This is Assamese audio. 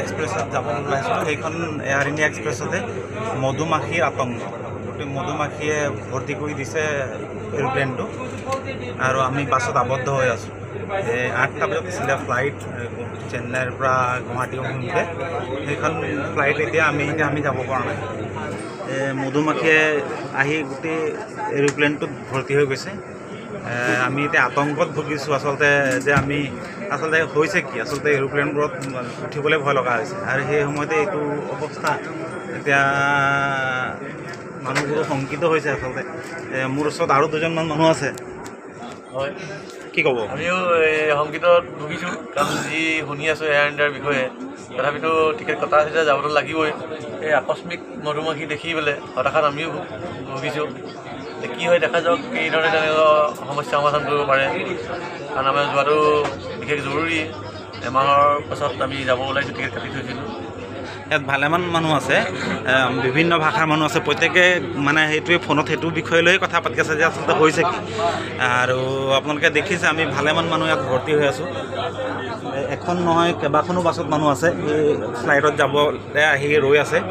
এক্সপ্ৰেছত যাব ওলাইছোঁ। সেইখন এয়াৰ ইণ্ডিয়া এক্সপ্ৰেছতে মধুমাখিৰ আতংক, গোটেই মধুমাখিয়ে ভৰ্তি কৰি দিছে এৰোপ্লেনটো আৰু আমি বাছত আবদ্ধ হৈ আছোঁ। 8টা বজাত আছিলে ফ্লাইট চেন্নাইৰ পৰা গুৱাহাটী অভিমুখে। সেইখন ফ্লাইট এতিয়া আমি যাব পৰা নাই। মধুমাখিয়ে আহি গোটেই এৰোপ্লেনটোত ভৰ্তি হৈ গৈছে। আমি এতিয়া আতংকত ভুগিছোঁ আচলতে, যে আমি আচলতে হৈছে কি, আচলতে এৰোপ্লেনবোৰত উঠিবলৈ ভয় লগা হৈছে আৰু সেই সময়তে এইটো অৱস্থা। এতিয়া মানুহবোৰো শংকিত হৈছে আচলতে। মোৰ ওচৰত আৰু দুজনমান মানুহ আছে। হয়, কি ক'ব? আমিও শংকিতত ভুগিছোঁ, কাৰণ যি শুনি আছোঁ এয়াৰ ইণ্ডিয়াৰ বিষয়ে। তথাপিতো টিকেট কটা হৈছে, যাবতো লাগিবই। এই আকস্মিক মধুমাখি দেখি পেলাই হতাশাত আমিও ভুগিছোঁ। কি হয় দেখা যাওক, কি ধৰণে তেনেকুৱা সমস্যা সমাধান কৰিব পাৰে, কাৰণ আমাৰ যোৱাটো বিশেষ জৰুৰী। এমাহৰ পাছত আমি যাব ওলাইছোঁ, টিকেট কাটি থৈছিলোঁ। ইয়াত ভালেমান মানুহ আছে, বিভিন্ন ভাষাৰ মানুহ আছে। প্ৰত্যেকে মানে সেইটোৱে ফোনত সেইটো বিষয় লৈয়ে কথা পাতি আছে যে আচলতে হৈছে কি। আৰু আপোনালোকে দেখিছে আমি ভালেমান মানুহ ইয়াত ভৰ্তি হৈ আছোঁ। এখন নহয় কেইবাখনো বাছত মানুহ আছে, এই ফ্লাইটত যাবলৈ আহি ৰৈ আছে।